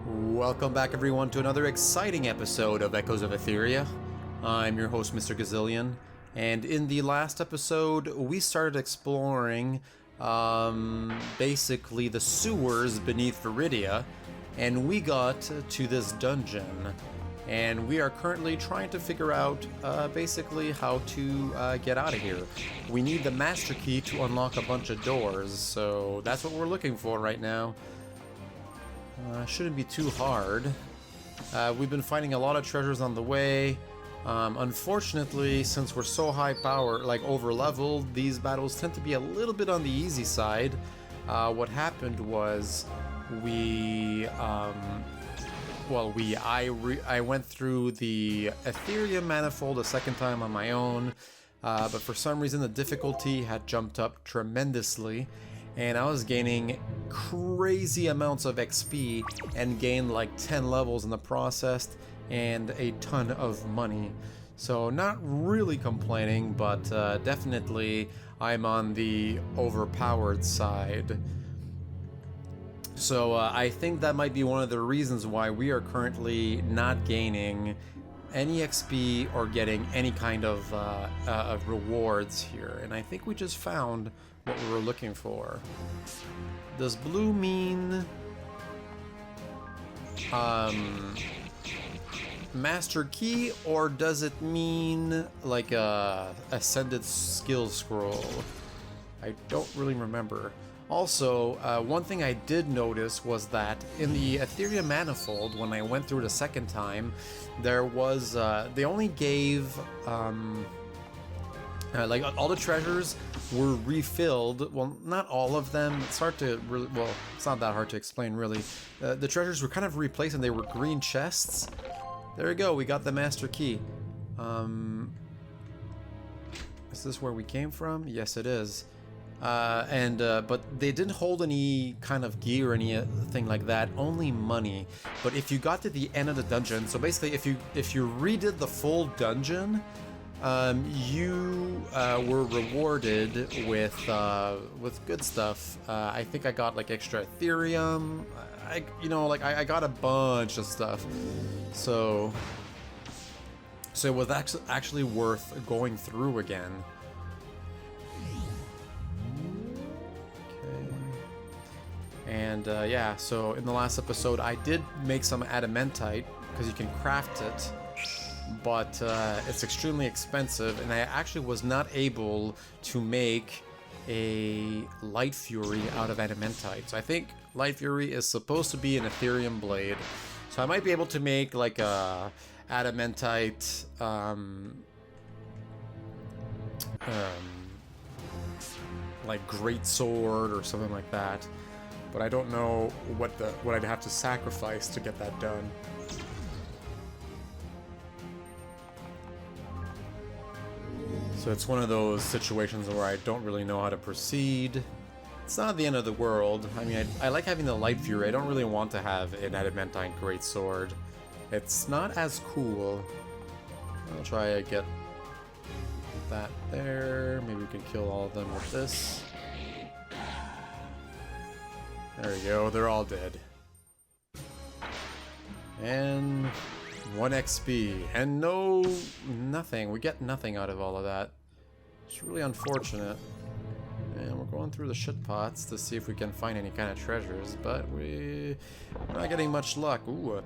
Welcome back everyone to another exciting episode of Echoes of Aetheria. I'm your host Mr. Gazillion, and in the last episode we started exploring basically the sewers beneath Viridia, and we got to this dungeon, and we are currently trying to figure out basically how to get out of here. We need the master key to unlock a bunch of doors, so that's what we're looking for right now. Shouldn't be too hard. We've been finding a lot of treasures on the way. Unfortunately, since we're so high power, like over leveled, these battles tend to be a little bit on the easy side. What happened was I went through the Aetheria manifold a second time on my own, but for some reason the difficulty had jumped up tremendously, and I was gaining crazy amounts of XP and gained like 10 levels in the process and a ton of money. So not really complaining, but definitely I'm on the overpowered side. So I think that might be one of the reasons why we are currently not gaining any XP or getting any kind of rewards here. And I think we just found what we were looking for. Does blue mean master key, or does it mean like a ascended skill scroll? I don't really remember. Also, one thing I did notice was that in the Aetheria manifold, when I went through it a second time, there was they only gave like all the treasures were refilled. Well, not all of them. It's hard to really, well, it's not that hard to explain really. The treasures were kind of replaced, and they were green chests. There we go. We got the master key. Is this where we came from? Yes, it is. But they didn't hold any kind of gear or anything like that, only money. But if you got to the end of the dungeon, so basically if you redid the full dungeon, you were rewarded with good stuff. I think I got like extra Ethereum. I got a bunch of stuff. So it was actually worth going through again. And yeah, so in the last episode I did make some adamantite, because you can craft it, but it's extremely expensive, and I actually was not able to make a light fury out of adamantite. So I think light fury is supposed to be an Ethereum blade, so I might be able to make like a adamantite like great sword or something like that. But I don't know what I'd have to sacrifice to get that done. So it's one of those situations where I don't really know how to proceed. It's not the end of the world. I mean, I like having the light fury. I don't really want to have an adamantine greatsword. It's not as cool. I'll try to get that there. Maybe we can kill all of them with this. There we go, they're all dead. And 1 XP. And nothing. We get nothing out of all of that. It's really unfortunate. And we're going through the shit pots to see if we can find any kind of treasures, but we're not getting much luck. Ooh,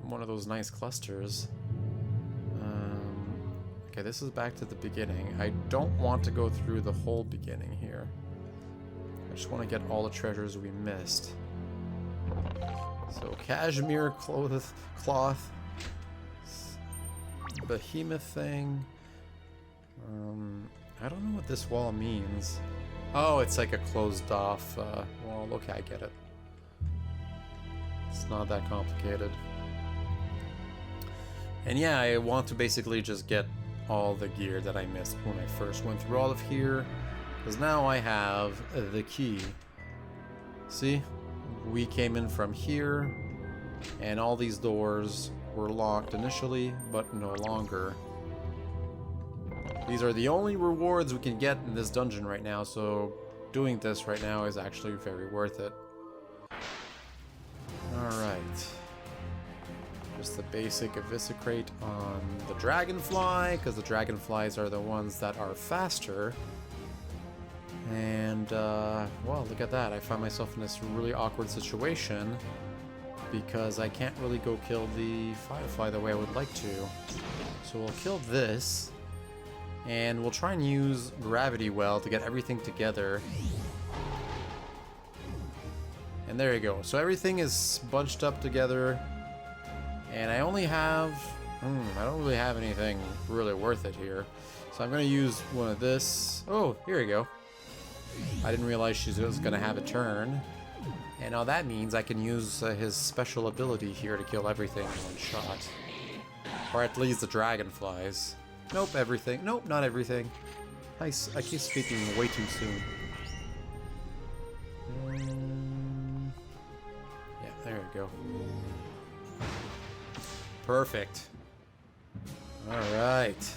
one of those nice clusters. Okay, this is back to the beginning. I don't want to go through the whole beginning here. I just want to get all the treasures we missed. So cashmere cloth, behemoth thing. I don't know what this wall means. Oh, it's like a closed off wall. Okay, I get it. It's not that complicated. And yeah, I want to basically just get all the gear that I missed when I first went through all of here. Because now I have the key. See? We came in from here, and all these doors were locked initially, but no longer. These are the only rewards we can get in this dungeon right now, so doing this right now is actually very worth it. Alright. just a basic eviscerate on the dragonfly, because the dragonflies are the ones that are faster. And, well, look at that. I find myself in this really awkward situation because I can't really go kill the firefly the way I would like to. So we'll kill this, and we'll try and use Gravity Well to get everything together. And there you go. So everything is bunched up together, and I only have... I don't really have anything really worth it here. So I'm going to use one of this. Oh, here we go. I didn't realize she was going to have a turn. And now that means I can use his special ability here to kill everything in one shot. Or at least the dragonflies. Nope, everything. Nope, not everything. I keep speaking way too soon. Yeah, there we go. Perfect. Alright.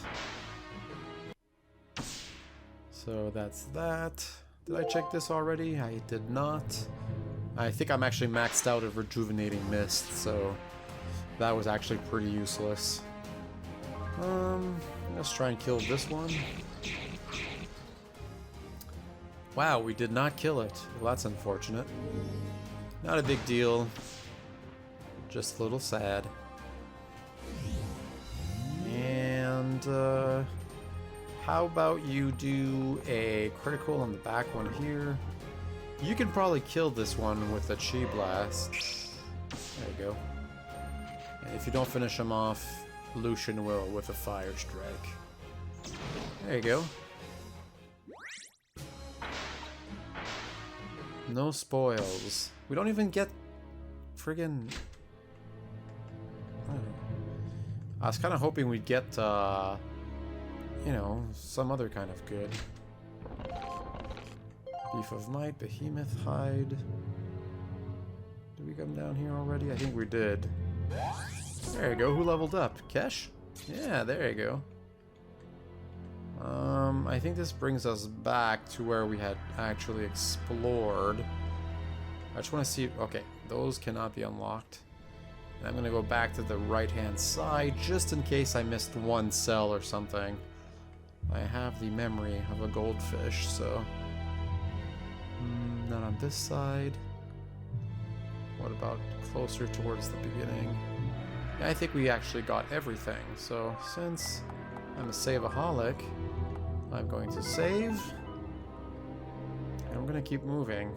So that's that. Did I check this already? I did not. I think I'm actually maxed out of Rejuvenating Mist, so that was actually pretty useless. Let's try and kill this one. Wow, we did not kill it. Well, that's unfortunate. Not a big deal. Just a little sad. And, how about you do a critical on the back one here? You can probably kill this one with a Chi Blast. There you go. And if you don't finish him off, Lucian will with a Fire Strike. There you go. No spoils. We don't even get friggin'... I was kind of hoping we'd get, you know, some other kind of good. Beef of Might, Behemoth Hide. Did we come down here already? I think we did. There you go. Who leveled up? Kesh? Yeah, there you go. I think this brings us back to where we had actually explored. I just want to see... Okay, those cannot be unlocked. I'm going to go back to the right-hand side just in case I missed one cell or something. I have the memory of a goldfish, so... not on this side. What about closer towards the beginning? Yeah, I think we actually got everything. So since I'm a save-aholic, I'm going to save. And I'm going to keep moving.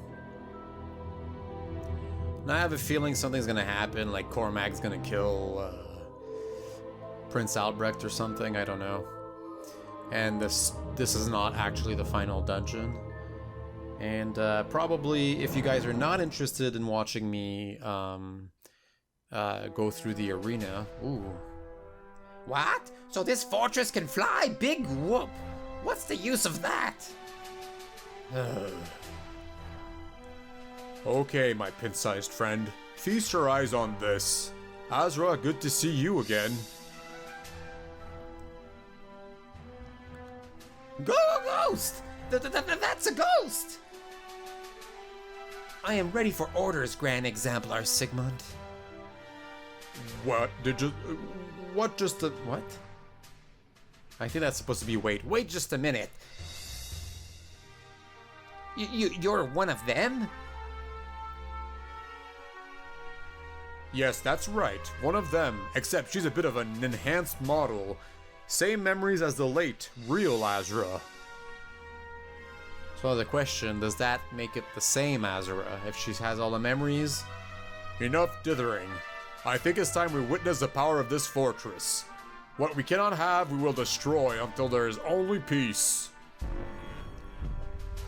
Now I have a feeling something's going to happen, like Cormac's going to kill Prince Albrecht or something, I don't know. And this is not actually the final dungeon. And probably, if you guys are not interested in watching me go through the arena... Ooh. What? So this fortress can fly? Big whoop! What's the use of that? Okay, my pin-sized friend. Feast your eyes on this. Azra, good to see you again. Go, ghost! That's a ghost! I am ready for orders, Grand Exemplar Sigmund. What did you... What just the... What? I think that's supposed to be wait. Wait just a minute. You're one of them? Yes, that's right. One of them. Except she's a bit of an enhanced model. Same memories as the late, real Azra. So the question, does that make it the same Azra if she has all the memories? Enough dithering. I think it's time we witness the power of this fortress. What we cannot have, we will destroy until there is only peace.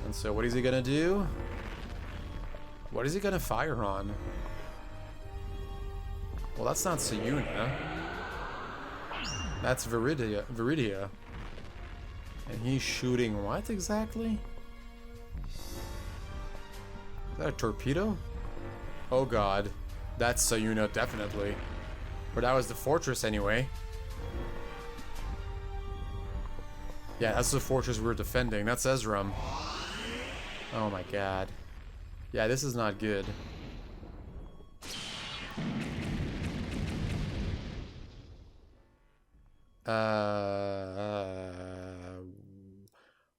And so what is he gonna do? What is he gonna fire on? Well, that's not Sayuna. That's Viridia. And he's shooting what exactly? Is that a torpedo? Oh god. That's Sayuna, definitely. But that was the fortress anyway. Yeah, that's the fortress we were defending. That's Ezrum. Oh my god. Yeah, this is not good.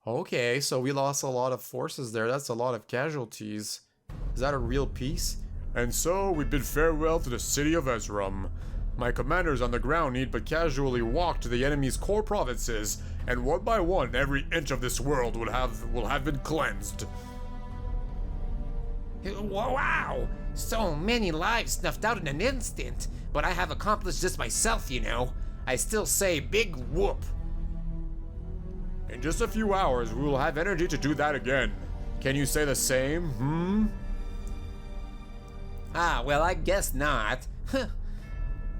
Okay, so we lost a lot of forces there. That's a lot of casualties. Is that a real peace? And so we bid farewell to the city of Ezrum. My commanders on the ground need but casually walk to the enemy's core provinces, and one by one, every inch of this world will have been cleansed. Wow! So many lives snuffed out in an instant. But I have accomplished this myself, you know. I still say big whoop. In just a few hours, we will have energy to do that again. Can you say the same, Ah, well, I guess not.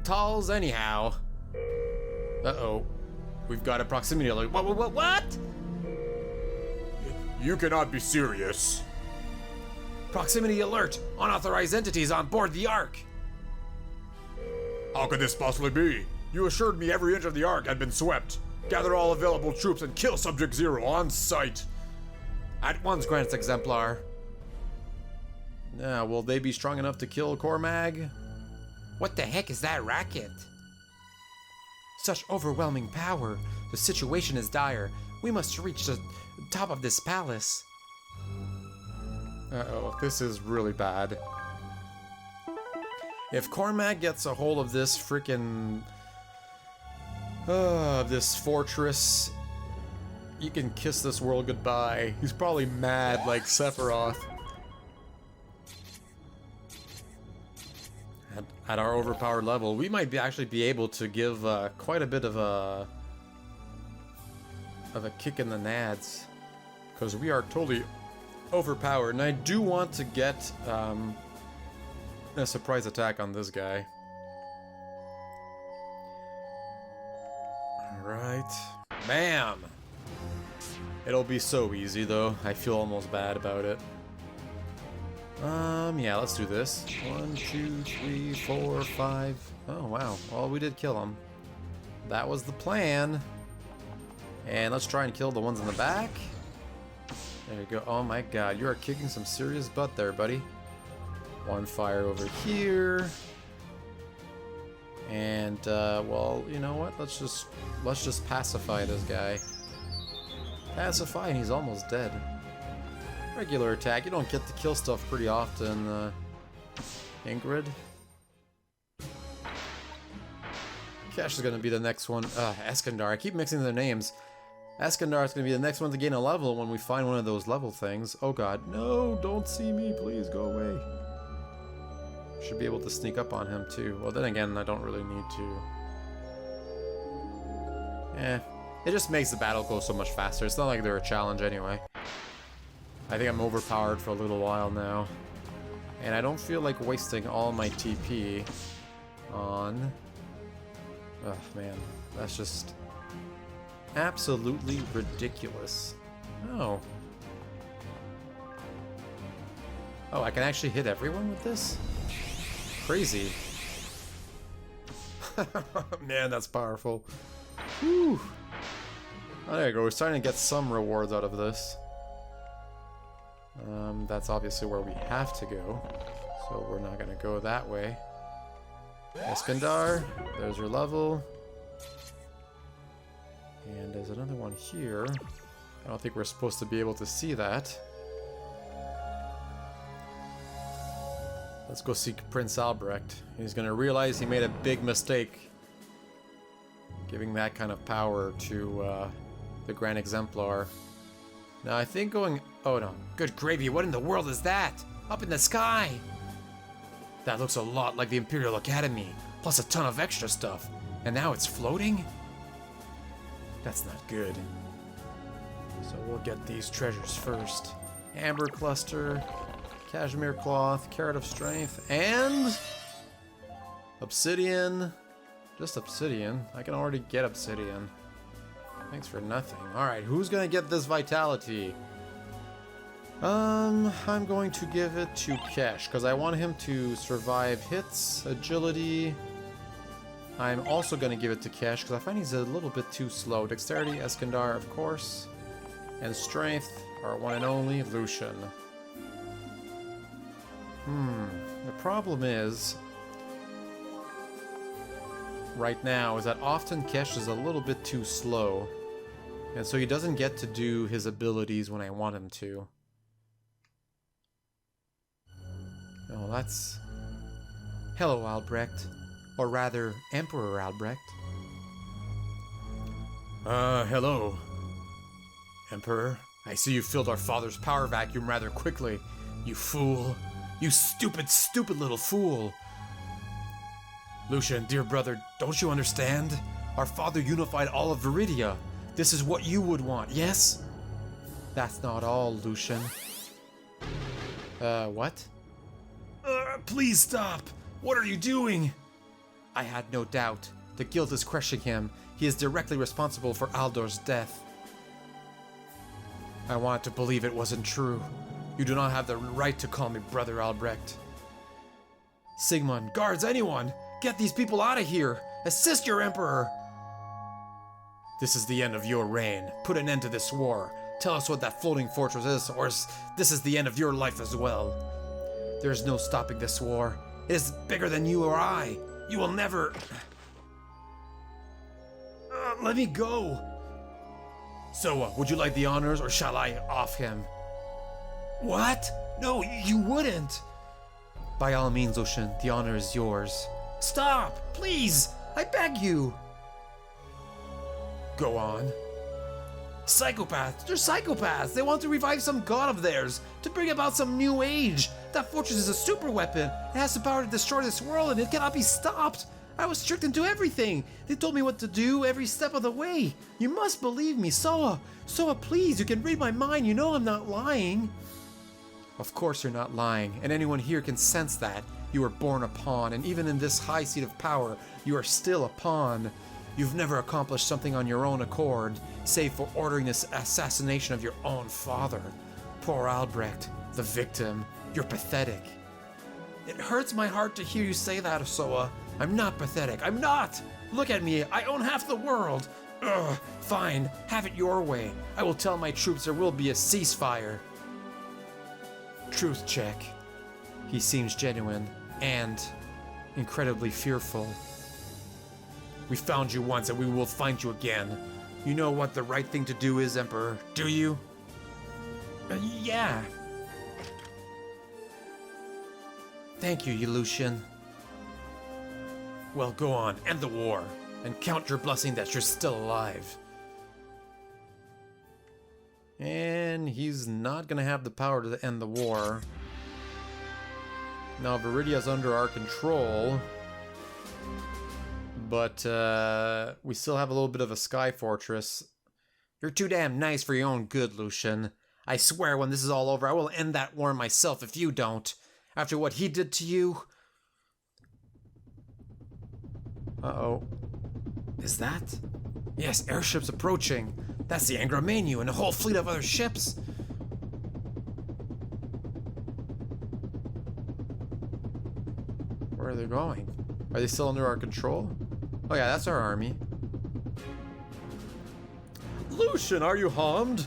Talls anyhow. Uh-oh. We've got a proximity alert. What? You cannot be serious. Proximity alert! Unauthorized entities on board the Ark! How could this possibly be? You assured me every inch of the Ark had been swept. Gather all available troops and kill Subject Zero on sight. At once, Grant's Exemplar. Now, will they be strong enough to kill Cormag? What the heck is that racket? Such overwhelming power. The situation is dire. We must reach the top of this palace. Uh-oh, this is really bad. If Cormag gets a hold of this freaking... this fortress, you can kiss this world goodbye. He's probably mad like Sephiroth. At our overpowered level, we might actually be able to give quite a bit of a kick in the nads, because we are totally overpowered, and I do want to get a surprise attack on this guy. Alright. Bam! It'll be so easy though. I feel almost bad about it. Yeah, let's do this. 1, 2, 3, 4, 5. Oh, wow. Well, we did kill him. That was the plan. And let's try and kill the ones in the back. There you go. Oh my god, you are kicking some serious butt there, buddy. One fire over here. And, well, you know what? Let's just pacify this guy. Pacify, and he's almost dead. Regular attack. You don't get to kill stuff pretty often, Ingrid. Cash is gonna be the next one. Eskandar. I keep mixing their names. Eskandar is gonna be the next one to gain a level when we find one of those level things. Oh god, no! Don't see me, please go away. Should be able to sneak up on him too. Well, then again, I don't really need to. It just makes the battle go so much faster. It's not like they're a challenge anyway. I think I'm overpowered for a little while now. And I don't feel like wasting all my TP on... Oh man, that's just absolutely ridiculous. Oh. Oh, I can actually hit everyone with this? Crazy. Man, that's powerful. Whew. Oh, there you go. We're starting to get some rewards out of this. That's obviously where we have to go. So we're not going to go that way. Eskandar, there's your level. And there's another one here. I don't think we're supposed to be able to see that. Let's go seek Prince Albrecht. He's going to realize he made a big mistake giving that kind of power to the Grand Exemplar. Now I think going... Oh no. Good gravy, what in the world is that? Up in the sky! That looks a lot like the Imperial Academy, plus a ton of extra stuff. And now it's floating? That's not good. So we'll get these treasures first. Amber Cluster, Cashmere Cloth, Carrot of Strength, and... Obsidian. Just Obsidian. I can already get Obsidian. Thanks for nothing. Alright, who's gonna get this Vitality? I'm going to give it to Kesh, because I want him to survive hits, agility. I'm also going to give it to Kesh, because I find he's a little bit too slow. Dexterity, Eskandar, of course. And strength, our one and only, Lucian. The problem is... right now is that often Kesh is a little bit too slow. And so he doesn't get to do his abilities when I want him to. Oh, that's... Hello, Albrecht. Or rather, Emperor Albrecht. Hello. Emperor, I see you filled our father's power vacuum rather quickly. You fool. You stupid, stupid little fool. Lucian, dear brother, don't you understand? Our father unified all of Viridia. This is what you would want, yes? That's not all, Lucian. What? Please stop. What are you doing? I had no doubt. The guild is crushing him. He is directly responsible for Aldor's death. I want to believe it wasn't true. You do not have the right to call me Brother Albrecht. Sigmund, guards, anyone! Get these people out of here! Assist your emperor! This is the end of your reign. Put an end to this war. Tell us what that floating fortress is, or this is the end of your life as well. There is no stopping this war. It is bigger than you or I. You will never... let me go! Soha, would you like the honors, or shall I off him? What? No, you wouldn't! By all means, Lucian, the honor is yours. Stop! Please! I beg you! Go on. Psychopaths! They're psychopaths! They want to revive some god of theirs, to bring about some new age! That fortress is a super weapon! It has the power to destroy this world and it cannot be stopped! I was tricked into everything! They told me what to do every step of the way! You must believe me, Soha! Soha, please, you can read my mind, you know I'm not lying! Of course you're not lying, and anyone here can sense that. You were born a pawn, and even in this high seat of power, you are still a pawn. You've never accomplished something on your own accord, save for ordering this assassination of your own father. Poor Albrecht, the victim. You're pathetic. It hurts my heart to hear you say that, Soha. I'm not pathetic. I'm not! Look at me. I own half the world. Ugh. Fine. Have it your way. I will tell my troops there will be a ceasefire. Truth check. He seems genuine and incredibly fearful. We found you once and we will find you again. You know what the right thing to do is, Emperor, do you? Yeah. Thank you, Lucian. Well, go on, end the war, and count your blessing that you're still alive. And he's not gonna have the power to end the war. Now, Viridia's under our control. But, we still have a little bit of a sky fortress. You're too damn nice for your own good, Lucian. I swear when this is all over, I will end that war myself if you don't. After what he did to you... Uh-oh. Is that? Yes, airships approaching. That's the Angramaniu and a whole fleet of other ships. Where are they going? Are they still under our control? Oh yeah, that's our army. Lucian, are you harmed?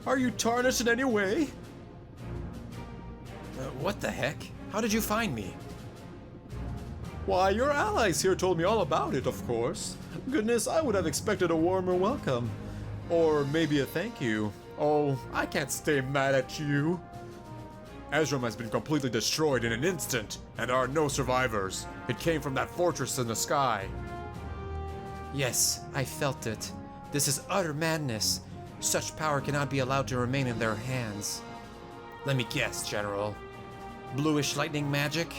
Are you tarnished in any way? What the heck? How did you find me? Why, your allies here told me all about it, of course. Goodness, I would have expected a warmer welcome. Or maybe a thank you. Oh, I can't stay mad at you. Ezrum has been completely destroyed in an instant, and there are no survivors. It came from that fortress in the sky. Yes, I felt it. This is utter madness. Such power cannot be allowed to remain in their hands. Let me guess, General. Bluish lightning magic?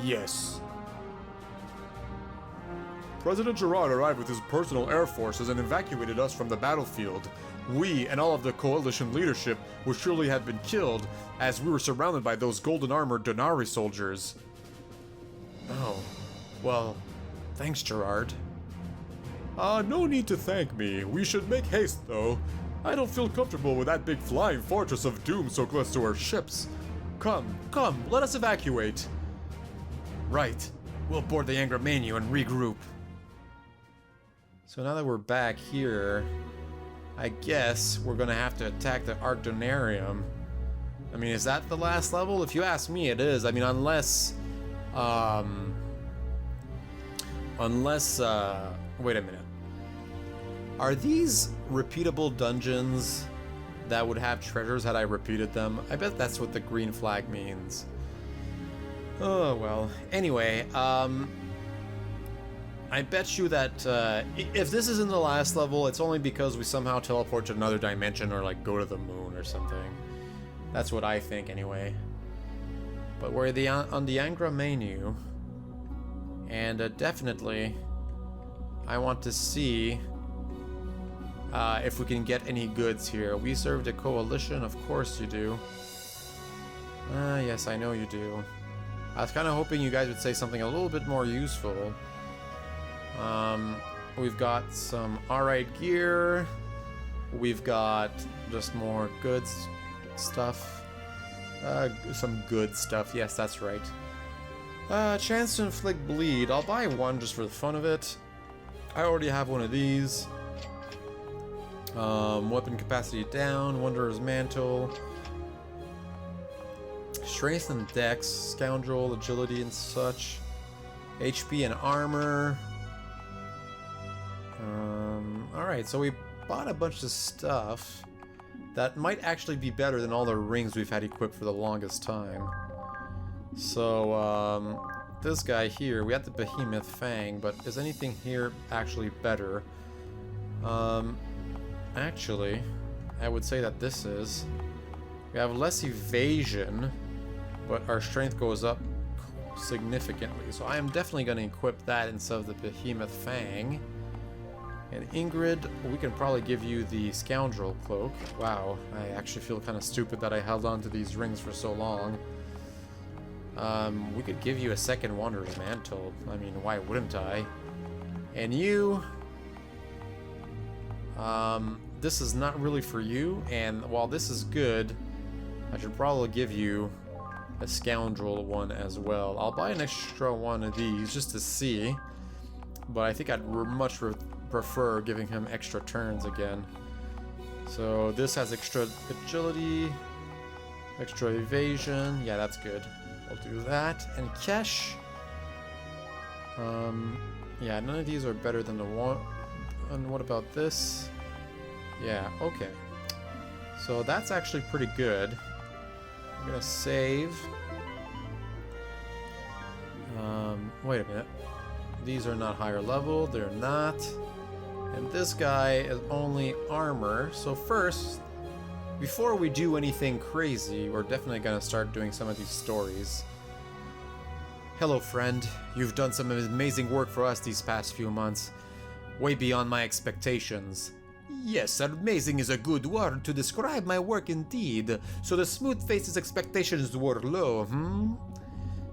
Yes. President Gerard arrived with his personal air forces and evacuated us from the battlefield. We and all of the coalition leadership would surely have been killed, as we were surrounded by those golden-armored Donari soldiers. Oh, well, thanks, Gerard. No need to thank me. We should make haste, though. I don't feel comfortable with that big flying fortress of doom so close to our ships. Come, let us evacuate. Right. We'll board the Angramaniu and regroup. So now that we're back here, I guess we're gonna have to attack the Arc Donarium. I mean, is that the last level? If you ask me, it is. I mean, unless Unless, wait a minute. Are these repeatable dungeons that would have treasures had I repeated them? I bet that's what the green flag means. Oh, well. Anyway, I bet you that if this isn't the last level, it's only because we somehow teleport to another dimension or like go to the moon or something. That's what I think anyway. But we're on the Angra menu, and definitely I want to see if we can get any goods here. We served a coalition, of course you do. Yes, I know you do. I was kind of hoping you guys would say something a little bit more useful. We've got some alright gear. We've got just more goods stuff. Some good stuff. Yes, that's right. Chance to inflict bleed. I'll buy one just for the fun of it. I already have one of these. Weapon capacity down. Wanderer's mantle. Strength and dex. Scoundrel, agility and such. HP and armor. Alright, so we bought a bunch of stuff that might actually be better than all the rings we've had equipped for the longest time. So, this guy here, we had the Behemoth Fang, but is anything here actually better? Actually, I would say that this is. We have less evasion, but our strength goes up significantly. So I am definitely going to equip that instead of the Behemoth Fang. And Ingrid, we can probably give you the Scoundrel Cloak. Wow, I actually feel kind of stupid that I held on to these rings for so long. We could give you a second Wanderer's Mantle. I mean, why wouldn't I? And you... this is not really for you, and while this is good, I should probably give you a Scoundrel one as well. I'll buy an extra one of these just to see, but I think I'd much prefer giving him extra turns again. So this has extra agility, extra evasion. Yeah, that's good. I'll do that. And Kesh. Yeah, none of these are better than the one. And what about this? Yeah, okay. So that's actually pretty good. I'm gonna save. Wait a minute. These are not higher level. They're not. And this guy is only armor. So first, before we do anything crazy, we're definitely gonna start doing some of these stories. Hello, friend. You've done some amazing work for us these past few months. Way beyond my expectations. Yes, amazing is a good word to describe my work indeed. So the Smooth-Face's expectations were low,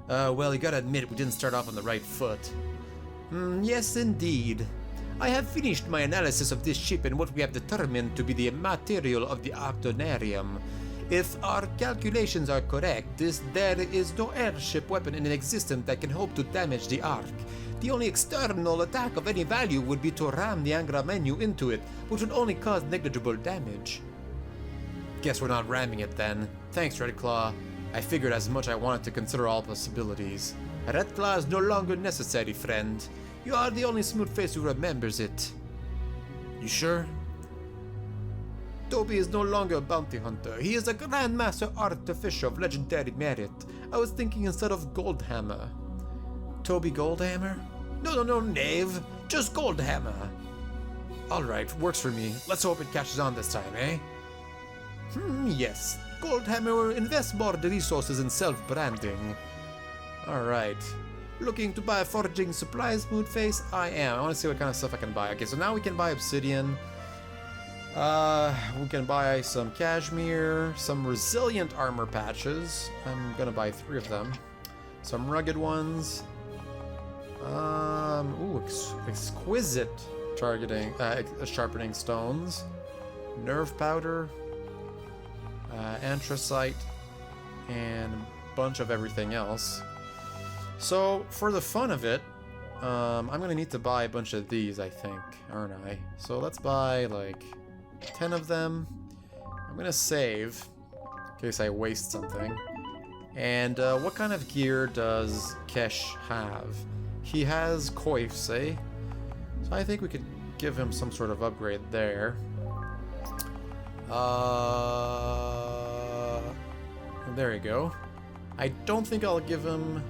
well, you gotta admit we didn't start off on the right foot. Yes, indeed. I have finished my analysis of this ship and what we have determined to be the material of the Arc Donarium. If our calculations are correct, there is no airship weapon in existence that can hope to damage the Ark. The only external attack of any value would be to ram the Angra menu into it, which would only cause negligible damage. Guess we're not ramming it then. Thanks, Redclaw. I figured as much. I wanted to consider all possibilities. Redclaw is no longer necessary, friend. You are the only Smooth-Face who remembers it. You sure? Toby is no longer a bounty hunter. He is a Grandmaster Artificer of legendary merit. I was thinking instead of Goldhammer. Toby Goldhammer? No, knave. Just Goldhammer. Alright, works for me. Let's hope it catches on this time, eh? Yes. Goldhammer will invest more resources in self-branding. Alright. Looking to buy foraging supplies, Smooth-Face? I am. I want to see what kind of stuff I can buy. Okay, so now we can buy obsidian. We can buy some cashmere, some resilient armor patches. I'm gonna buy 3 of them. Some rugged ones. Exquisite sharpening stones. Nerve powder. Anthracite. And a bunch of everything else. So, for the fun of it, I'm gonna need to buy a bunch of these, I think, aren't I? So let's buy, like, 10 of them. I'm gonna save, in case I waste something. And what kind of gear does Kesh have? he has coifs, eh? So I think we could give him some sort of upgrade there. There you go. I don't think I'll give him...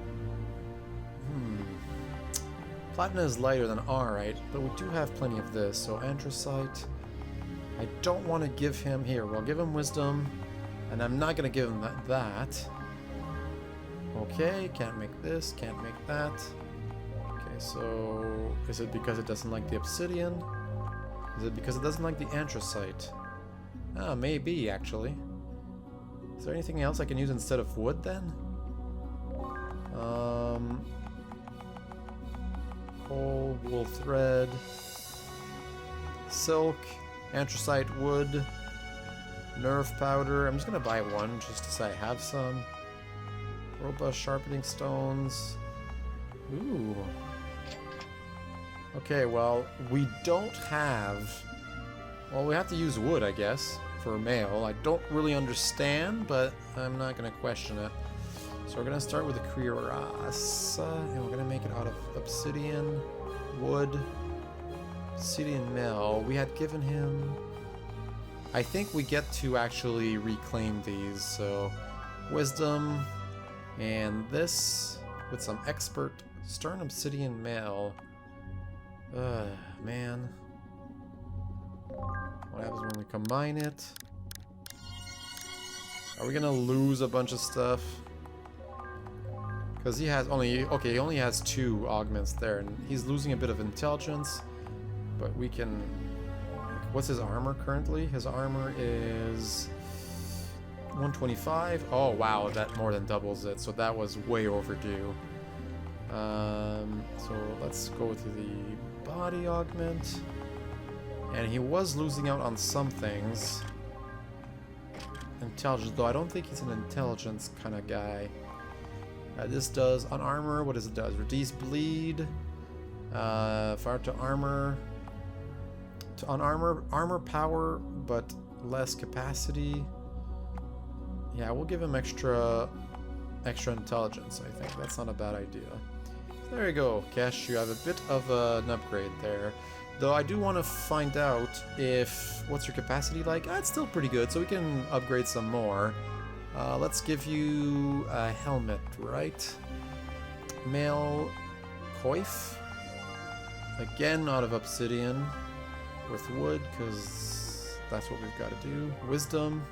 Platinum is lighter than R, but we do have plenty of this, so anthracite. I don't want to give him here. We'll give him wisdom, and I'm not going to give him that. Okay, can't make this, can't make that. Okay, so is it because it doesn't like the obsidian? Is it because it doesn't like the anthracite? Ah, maybe, actually. Is there anything else I can use instead of wood, then? Coal, wool thread, silk, anthracite wood, nerve powder. I'm just gonna buy one just to say I have some. Robust sharpening stones. Ooh. Okay, well, we don't have... Well, we have to use wood, I guess, for mail. I don't really understand, but I'm not gonna question it. So we're gonna start with the cuirass, and we're gonna make it out of obsidian, wood, obsidian mail. We had given him... I think we get to actually reclaim these, so wisdom, and this with some expert stern obsidian mail. Man. What happens when we combine it? Are we gonna lose a bunch of stuff? Because he has only... Okay, he only has 2 augments there, and he's losing a bit of intelligence. But we can... What's his armor currently? His armor is... 125. Oh, wow, that more than doubles it. So that was way overdue. So let's go to the body augment. And he was losing out on some things. Intelligence, though I don't think he's an intelligence kind of guy. This does on armor. What does it do? Reduce bleed. Fire to armor. On armor power, but less capacity. Yeah, we'll give him extra intelligence. I think that's not a bad idea. So there you go, Kesh. You have a bit of an upgrade there. Though I do want to find out if what's your capacity like. It's still pretty good, so we can upgrade some more. Let's give you a helmet, right? Mail coif. Again, out of obsidian. With wood, because that's what we've got to do. Wisdom.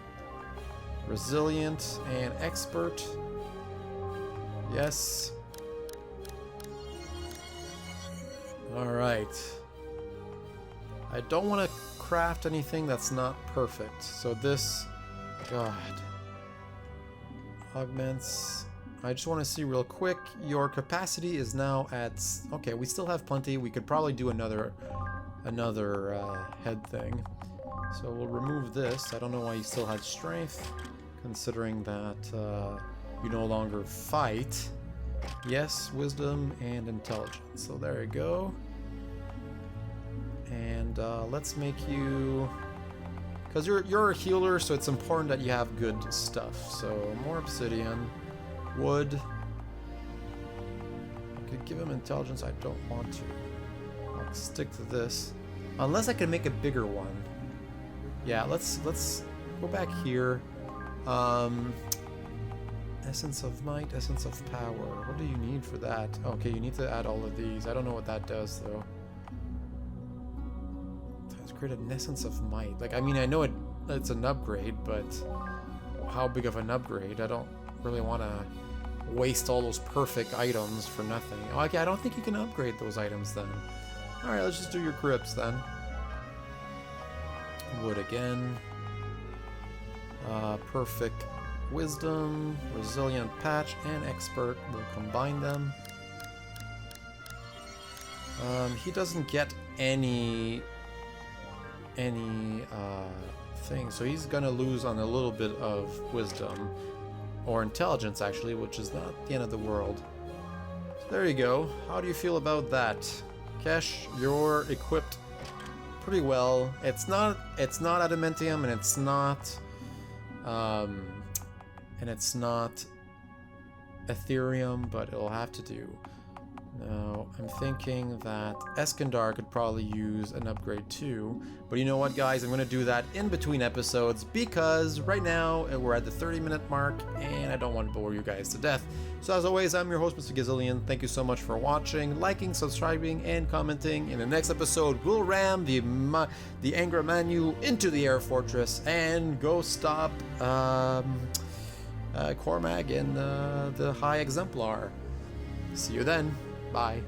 Resilient and expert. Yes. Alright. I don't want to craft anything that's not perfect. So this... God. Augments. I just want to see real quick. Your capacity is now at... Okay, we still have plenty. We could probably do another head thing. So we'll remove this. I don't know why you still had strength, considering that you no longer fight. Yes, wisdom and intelligence. So there you go. And let's make you... Because you're a healer, so it's important that you have good stuff. So more obsidian, wood. I could give him intelligence. I don't want to. I'll stick to this, unless I can make a bigger one. Yeah, let's go back here. Essence of might, essence of power. What do you need for that? Okay, you need to add all of these. I don't know what that does though. Let's create an essence of might. Like, I mean, I know it's an upgrade, but how big of an upgrade? I don't really want to waste all those perfect items for nothing. Okay, I don't think you can upgrade those items then. Alright, let's just do your grips then. Wood again. Perfect wisdom, resilient patch, and expert. We'll combine them. He doesn't get any thing, so he's gonna lose on a little bit of wisdom. Or intelligence, actually, which is not the end of the world. So there you go. How do you feel about that? Kesh, you're equipped pretty well. It's not adamantium, and it's not Ethereum, but it'll have to do. Now, I'm thinking that Eskandar could probably use an upgrade too. But you know what, guys? I'm going to do that in between episodes because right now we're at the 30-minute mark and I don't want to bore you guys to death. So as always, I'm your host, Mr. Gazillion. Thank you so much for watching, liking, subscribing, and commenting. In the next episode, we'll ram the Angra Manu into the Air Fortress and go stop Cormag and the High Exemplar. See you then. Bye.